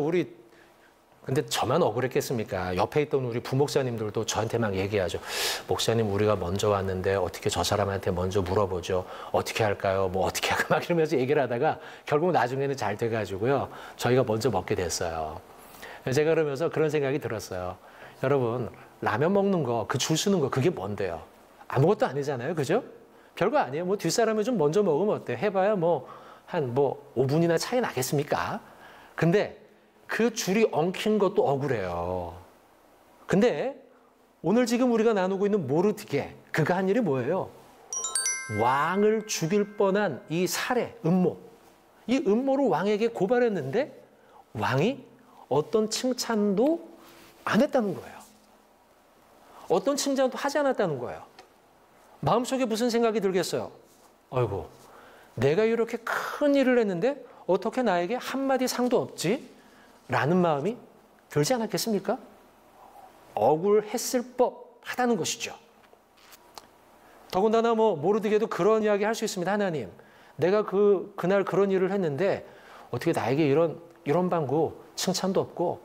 근데 저만 억울했겠습니까? 옆에 있던 우리 부목사님들도 저한테 막 얘기하죠. 목사님, 우리가 먼저 왔는데 어떻게 저 사람한테 먼저 물어보죠? 어떻게 할까요? 뭐 어떻게 할까? 막 이러면서 얘기를 하다가 결국 나중에는 잘 돼가지고요. 저희가 먼저 먹게 됐어요. 제가 그러면서 그런 생각이 들었어요. 여러분, 라면 먹는 거, 그 줄 서는 거, 그게 뭔데요? 아무것도 아니잖아요. 그죠? 별거 아니에요. 뭐 뒷사람이 좀 먼저 먹으면 어때? 해봐야 한 5분이나 차이 나겠습니까? 근데 그 줄이 엉킨 것도 억울해요. 근데 오늘 지금 우리가 나누고 있는 모르드게, 그가 한 일이 뭐예요? 왕을 죽일 뻔한 이 살해, 음모. 이 음모를 왕에게 고발했는데 왕이 어떤 칭찬도 안 했다는 거예요. 어떤 칭찬도 하지 않았다는 거예요. 마음속에 무슨 생각이 들겠어요? 아이고, 내가 이렇게 큰 일을 했는데 어떻게 나에게 한마디 상도 없지? 라는 마음이 들지 않았겠습니까? 억울했을 법하다는 것이죠. 더군다나 모르드게도 그런 이야기 할 수 있습니다. 하나님, 내가 그날 그런 일을 했는데 어떻게 나에게 이런 방구 칭찬도 없고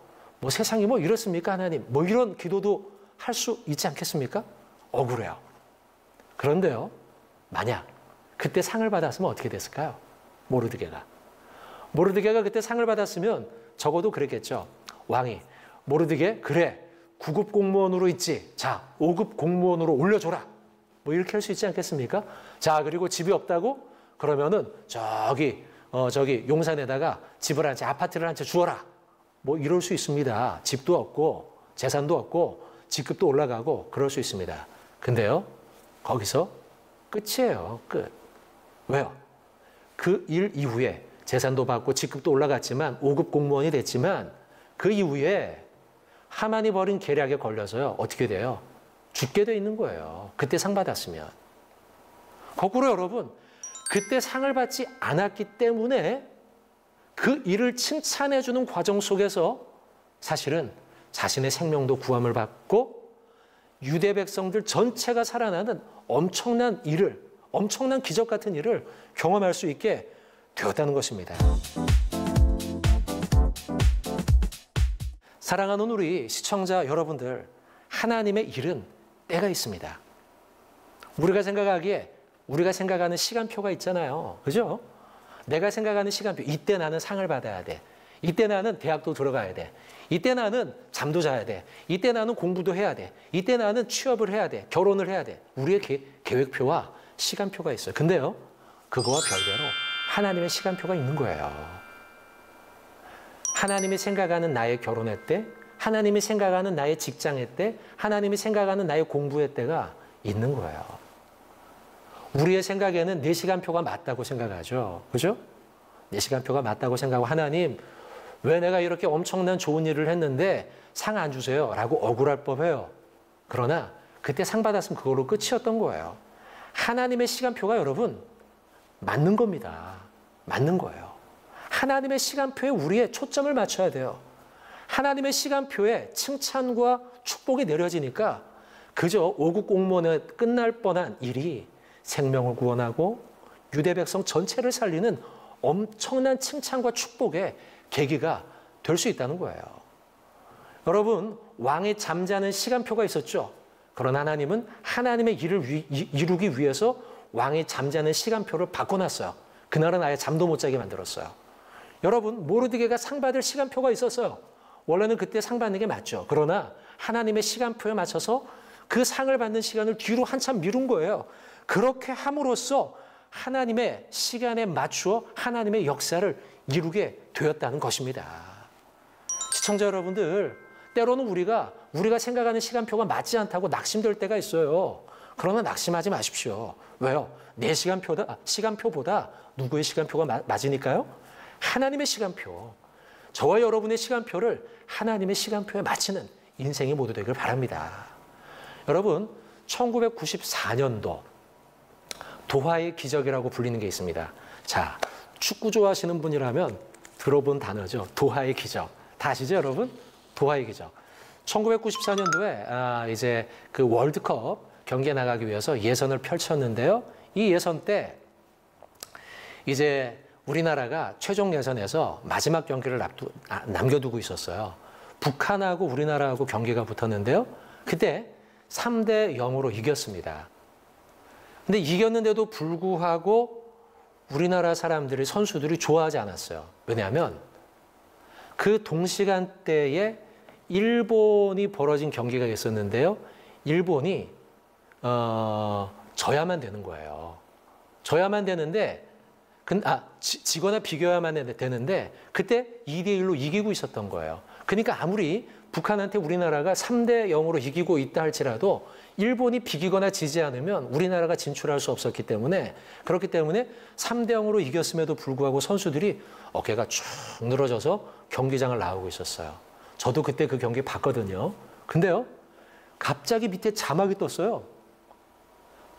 세상이 이렇습니까? 하나님, 이런 기도도 할 수 있지 않겠습니까? 억울해요. 그런데요, 만약 그때 상을 받았으면 어떻게 됐을까요? 모르드게가 그때 상을 받았으면 적어도 그랬겠죠. 왕이 모르드게, 그래, 9급 공무원으로 있지. 자, 5급 공무원으로 올려줘라. 이렇게 할 수 있지 않겠습니까? 자, 그리고 집이 없다고? 그러면은 저기 용산에다가 집을 한 채, 아파트를 한 채 주어라. 이럴 수 있습니다. 집도 없고 재산도 없고 직급도 올라가고 그럴 수 있습니다. 근데요, 거기서 끝이에요. 끝. 왜요? 그 일 이후에 재산도 받고 직급도 올라갔지만 5급 공무원이 됐지만 그 이후에 하만이 벌인 계략에 걸려서요. 어떻게 돼요? 죽게 돼 있는 거예요. 그때 상 받았으면. 거꾸로 여러분, 그때 상을 받지 않았기 때문에 그 일을 칭찬해 주는 과정 속에서 사실은 자신의 생명도 구함을 받고 유대 백성들 전체가 살아나는 엄청난 기적 같은 일을 경험할 수 있게 되었다는 것입니다. 사랑하는 우리 시청자 여러분들, 하나님의 일은 때가 있습니다. 우리가 생각하는 시간표가 있잖아요. 그죠? 내가 생각하는 시간표, 이때 나는 상을 받아야 돼. 이때 나는 대학도 들어가야 돼. 이때 나는 잠도 자야 돼. 이때 나는 공부도 해야 돼. 이때 나는 취업을 해야 돼. 결혼을 해야 돼. 우리의 계획표와 시간표가 있어요. 근데요, 그거와 별개로 하나님의 시간표가 있는 거예요. 하나님이 생각하는 나의 결혼의 때, 하나님이 생각하는 나의 직장의 때, 하나님이 생각하는 나의 공부의 때가 있는 거예요. 우리의 생각에는 내 시간표가 맞다고 생각하죠. 그죠? 내 시간표가 맞다고 생각하고, 하나님, 왜 내가 이렇게 엄청난 좋은 일을 했는데 상 안 주세요? 라고 억울할 법해요. 그러나 그때 상 받았으면 그걸로 끝이었던 거예요. 하나님의 시간표가 여러분 맞는 겁니다. 맞는 거예요. 하나님의 시간표에 우리의 초점을 맞춰야 돼요. 하나님의 시간표에 칭찬과 축복이 내려지니까 그저 5급 공무원에 끝날 뻔한 일이 생명을 구원하고 유대 백성 전체를 살리는 엄청난 칭찬과 축복의 계기가 될 수 있다는 거예요. 여러분, 왕이 잠자는 시간표가 있었죠. 그러나 하나님은 하나님의 일을 이루기 위해서 왕이 잠자는 시간표를 바꿔놨어요. 그날은 아예 잠도 못 자게 만들었어요. 여러분, 모르드게가 상 받을 시간표가 있었어요. 원래는 그때 상 받는 게 맞죠. 그러나 하나님의 시간표에 맞춰서 그 상을 받는 시간을 뒤로 한참 미룬 거예요. 그렇게 함으로써 하나님의 시간에 맞추어 하나님의 역사를 이루게 되었다는 것입니다. 시청자 여러분들, 때로는 우리가 생각하는 시간표가 맞지 않다고 낙심될 때가 있어요. 그러나 낙심하지 마십시오. 왜요? 내 시간표보다 누구의 시간표가 맞으니까요? 하나님의 시간표. 저와 여러분의 시간표를 하나님의 시간표에 맞추는 인생이 모두 되길 바랍니다. 여러분, 1994년도 도하의 기적이라고 불리는 게 있습니다. 자, 축구 좋아하시는 분이라면 들어본 단어죠. 도하의 기적. 다 아시죠, 여러분? 도하의 기적. 1994년도에 이제 그 월드컵 경기에 나가기 위해서 예선을 펼쳤는데요. 이 예선 때 이제 우리나라가 최종 예선에서 마지막 경기를 남겨두고 있었어요. 북한하고 우리나라하고 경기가 붙었는데요. 그때 3대 0으로 이겼습니다. 근데 이겼는데도 불구하고 우리나라 선수들이 좋아하지 않았어요. 왜냐하면 그 동시간대에 일본이 벌어진 경기가 있었는데요. 일본이 져야만 되는 거예요. 져야만 되는데 지거나 비겨야만 되는데 그때 2대 1로 이기고 있었던 거예요. 그러니까 아무리 북한한테 우리나라가 3대 0으로 이기고 있다 할지라도 일본이 비기거나 지지 않으면 우리나라가 진출할 수 없었기 때문에 그렇기 때문에 3대 0으로 이겼음에도 불구하고 선수들이 어깨가 쭉 늘어져서 경기장을 나오고 있었어요. 저도 그때 그 경기 봤거든요. 근데요, 갑자기 밑에 자막이 떴어요.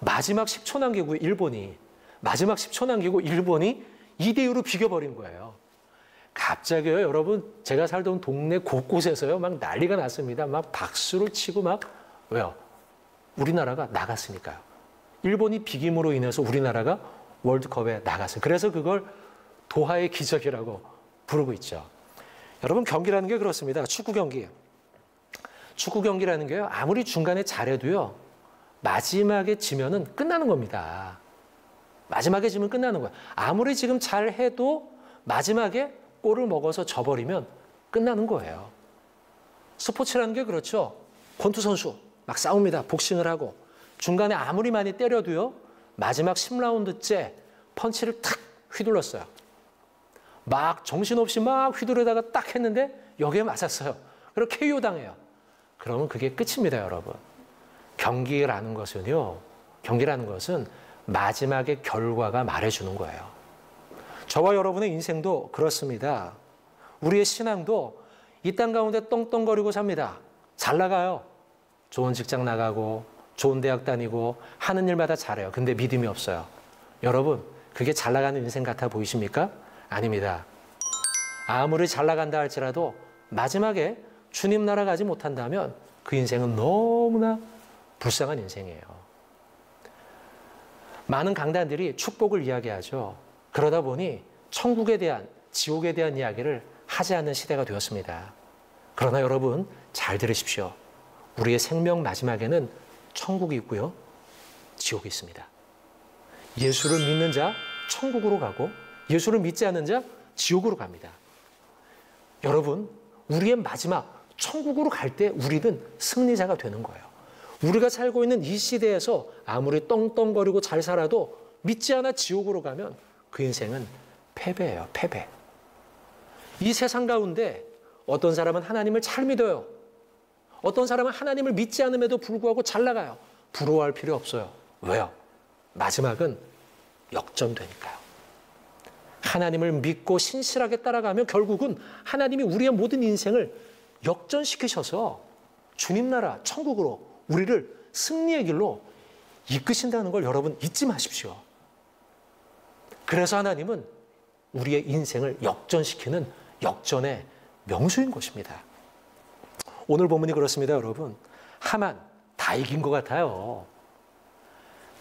마지막 10초 남기고 일본이 2대 2로 비겨버린 거예요. 갑자기요, 여러분, 제가 살던 동네 곳곳에서요, 막 난리가 났습니다. 막 박수를 치고 왜요? 우리나라가 나갔으니까요. 일본이 비김으로 인해서 우리나라가 월드컵에 나갔어요. 그래서 그걸 도하의 기적이라고 부르고 있죠. 여러분, 경기라는 게 그렇습니다. 축구 경기라는 게요, 아무리 중간에 잘해도요, 마지막에 지면은 끝나는 겁니다. 마지막에 지면 끝나는 거예요. 아무리 지금 잘해도 마지막에 골을 먹어서 져버리면 끝나는 거예요. 스포츠라는 게 그렇죠. 권투 선수 막 싸웁니다. 복싱을 하고 중간에 아무리 많이 때려도요, 마지막 10라운드째 펀치를 탁 휘둘렀어요. 막 정신없이 막 휘두르다가 딱 했는데 여기에 맞았어요. 그리고 KO 당해요. 그러면 그게 끝입니다, 여러분. 경기라는 것은 마지막에 결과가 말해주는 거예요. 저와 여러분의 인생도 그렇습니다. 우리의 신앙도 이 땅 가운데 떵떵거리고 삽니다. 잘 나가요. 좋은 직장 나가고 좋은 대학 다니고 하는 일마다 잘해요. 근데 믿음이 없어요. 여러분, 그게 잘 나가는 인생 같아 보이십니까? 아닙니다. 아무리 잘 나간다 할지라도 마지막에 주님 나라 가지 못한다면 그 인생은 너무나 불쌍한 인생이에요. 많은 강단들이 축복을 이야기하죠. 그러다 보니 천국에 대한, 지옥에 대한 이야기를 하지 않는 시대가 되었습니다. 그러나 여러분, 잘 들으십시오. 우리의 생명 마지막에는 천국이 있고요, 지옥이 있습니다. 예수를 믿는 자 천국으로 가고 예수를 믿지 않는 자 지옥으로 갑니다. 여러분, 우리의 마지막 천국으로 갈 때 우리는 승리자가 되는 거예요. 우리가 살고 있는 이 시대에서 아무리 떵떵거리고 잘 살아도 믿지 않아 지옥으로 가면 그 인생은 패배예요, 패배. 이 세상 가운데 어떤 사람은 하나님을 잘 믿어요. 어떤 사람은 하나님을 믿지 않음에도 불구하고 잘 나가요. 부러워할 필요 없어요. 왜요? 마지막은 역전되니까요. 하나님을 믿고 신실하게 따라가면 결국은 하나님이 우리의 모든 인생을 역전시키셔서 주님 나라 천국으로 우리를 승리의 길로 이끄신다는 걸 여러분 잊지 마십시오. 그래서 하나님은 우리의 인생을 역전시키는 역전의 명수인 것입니다. 오늘 본문이 그렇습니다, 여러분. 하만 다 이긴 것 같아요.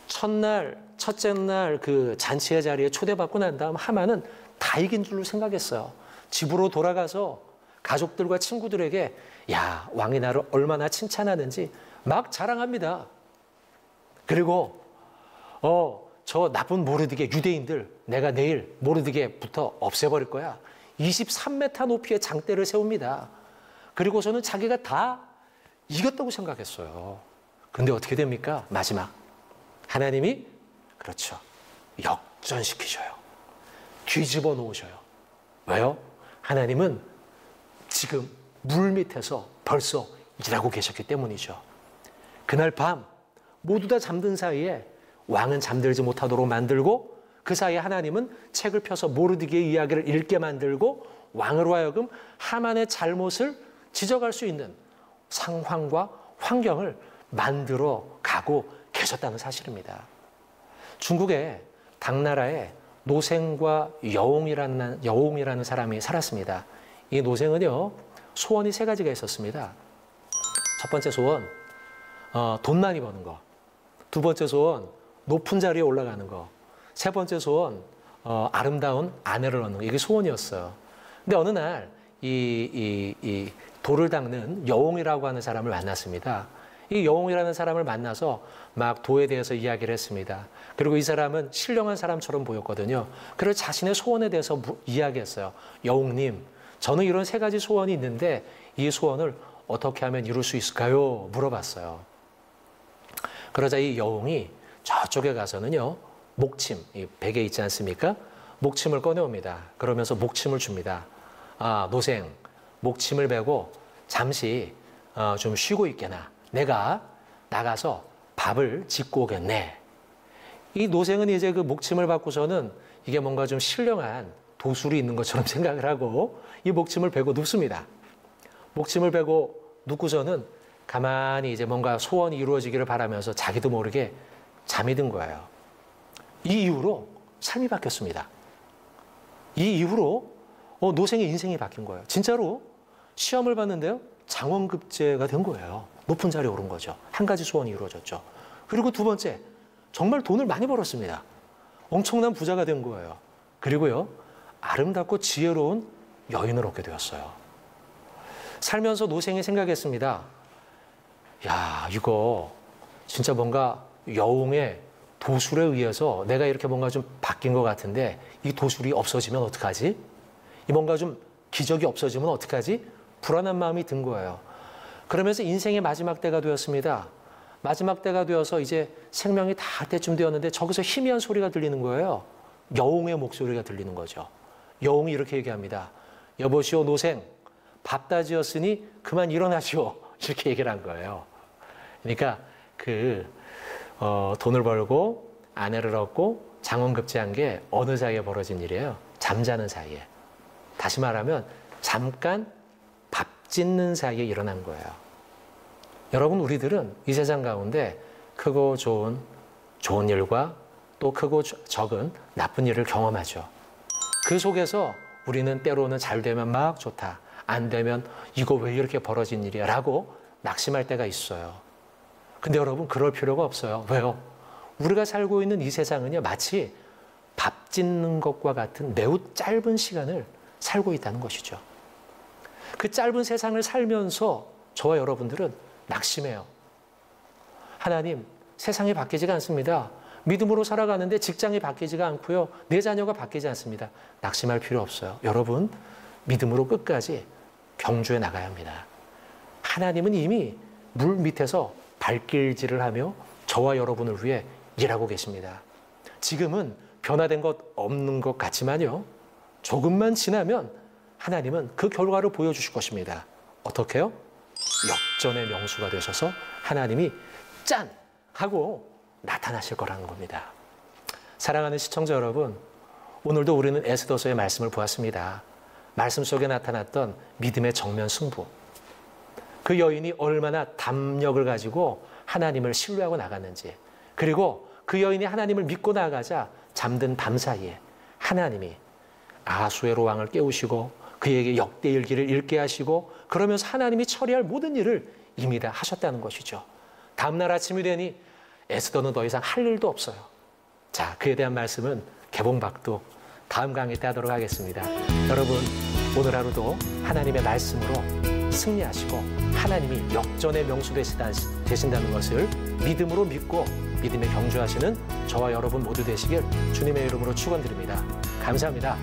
첫째 날 그 잔치의 자리에 초대받고 난 다음 하만은 다 이긴 줄로 생각했어요. 집으로 돌아가서 가족들과 친구들에게 야, 왕이 나를 얼마나 칭찬하는지 막 자랑합니다. 그리고 저 나쁜 모르드게 유대인들 내가 내일 모르드게부터 없애버릴 거야. 23m 높이의 장대를 세웁니다. 그리고서는 자기가 다 이겼다고 생각했어요. 근데 어떻게 됩니까? 마지막 하나님이 그렇죠, 역전시키셔요. 뒤집어 놓으셔요. 왜요? 하나님은 지금 물 밑에서 벌써 일하고 계셨기 때문이죠. 그날 밤 모두 다 잠든 사이에 왕은 잠들지 못하도록 만들고 그 사이에 하나님은 책을 펴서 모르드게의 이야기를 읽게 만들고 왕으로 하여금 하만의 잘못을 지적할 수 있는 상황과 환경을 만들어 가고 계셨다는 사실입니다. 중국의 당나라에 노생과 여옹이라는 사람이 살았습니다. 이 노생은요, 소원이 3가지가 있었습니다. 첫 번째 소원, 돈 많이 버는 거. 두 번째 소원, 높은 자리에 올라가는 거. 세 번째 소원, 아름다운 아내를 얻는 거. 이게 소원이었어요. 근데 어느 날 이 돌을 닦는 여옹이라고 하는 사람을 만났습니다. 이 여옹이라는 사람을 만나서 막 도에 대해서 이야기를 했습니다. 그리고 이 사람은 신령한 사람처럼 보였거든요. 그래서 자신의 소원에 대해서 이야기했어요. 여옹님, 저는 이런 3가지 소원이 있는데 이 소원을 어떻게 하면 이룰 수 있을까요? 물어봤어요. 그러자 이 여옹이 저쪽에 가서는요, 목침, 이 베개 있지 않습니까? 목침을 꺼내옵니다. 그러면서 목침을 줍니다. 아, 노생, 목침을 베고 잠시 좀 쉬고 있게나. 내가 나가서 밥을 짓고 오겠네. 이 노생은 이제 그 목침을 받고서는 이게 뭔가 좀 신령한 도술이 있는 것처럼 생각을 하고 이 목침을 베고 눕습니다. 목침을 베고 눕고서는 가만히 이제 뭔가 소원이 이루어지기를 바라면서 자기도 모르게 잠이 든 거예요. 이 이후로 삶이 바뀌었습니다. 이 이후로 노생의 인생이 바뀐 거예요. 진짜로 시험을 봤는데요, 장원급제가 된 거예요. 높은 자리에 오른 거죠. 1가지 소원이 이루어졌죠. 그리고 두 번째, 정말 돈을 많이 벌었습니다. 엄청난 부자가 된 거예요. 그리고요, 아름답고 지혜로운 여인을 얻게 되었어요. 살면서 노생이 생각했습니다. 야, 이거 진짜 뭔가 여옹의 도술에 의해서 내가 이렇게 뭔가 좀 바뀐 것 같은데 이 도술이 없어지면 어떡하지? 이 뭔가 좀 기적이 없어지면 어떡하지? 불안한 마음이 든 거예요. 그러면서 인생의 마지막 때가 되었습니다. 마지막 때가 되어서 이제 생명이 닿을 때쯤 되었는데 저기서 희미한 소리가 들리는 거예요. 여옹의 목소리가 들리는 거죠. 여옹이 이렇게 얘기합니다. 여보시오 노생, 밥 다 지었으니 그만 일어나시오. 이렇게 얘기를 한 거예요. 그러니까 돈을 벌고 아내를 얻고 장원급제한 게 어느 사이에 벌어진 일이에요? 잠자는 사이에. 다시 말하면 잠깐 밥 짓는 사이에 일어난 거예요. 여러분, 우리들은 이 세상 가운데 크고 좋은 일과 또 크고 적은 나쁜 일을 경험하죠. 그 속에서 우리는 때로는 잘 되면 막 좋다, 안 되면 이거 왜 이렇게 벌어진 일이야 라고 낙심할 때가 있어요. 근데 여러분, 그럴 필요가 없어요. 왜요? 우리가 살고 있는 이 세상은요, 마치 밥 짓는 것과 같은 매우 짧은 시간을 살고 있다는 것이죠. 그 짧은 세상을 살면서 저와 여러분들은 낙심해요. 하나님, 세상이 바뀌지가 않습니다. 믿음으로 살아가는데 직장이 바뀌지가 않고요. 내 자녀가 바뀌지 않습니다. 낙심할 필요 없어요. 여러분, 믿음으로 끝까지 경주해 나가야 합니다. 하나님은 이미 물 밑에서 발길질을 하며 저와 여러분을 위해 일하고 계십니다. 지금은 변화된 것 없는 것 같지만요, 조금만 지나면 하나님은 그 결과를 보여주실 것입니다. 어떻게요? 역전의 명수가 되셔서 하나님이 짠! 하고 나타나실 거라는 겁니다. 사랑하는 시청자 여러분, 오늘도 우리는 에스더서의 말씀을 보았습니다. 말씀 속에 나타났던 믿음의 정면 승부. 그 여인이 얼마나 담력을 가지고 하나님을 신뢰하고 나갔는지, 그리고 그 여인이 하나님을 믿고 나가자 잠든 밤 사이에 하나님이 아하수에로 왕을 깨우시고 그에게 역대일기를 읽게 하시고, 그러면서 하나님이 처리할 모든 일을 이미 다 하셨다는 것이죠. 다음날 아침이 되니 에스더는 더 이상 할 일도 없어요. 자, 그에 대한 말씀은 개봉박두 다음 강의 때 하도록 하겠습니다. 여러분, 오늘 하루도 하나님의 말씀으로 승리하시고 하나님이 역전의 명수 되신다는 것을 믿음으로 믿고 믿음에 경주하시는 저와 여러분 모두 되시길 주님의 이름으로 축원드립니다. 감사합니다.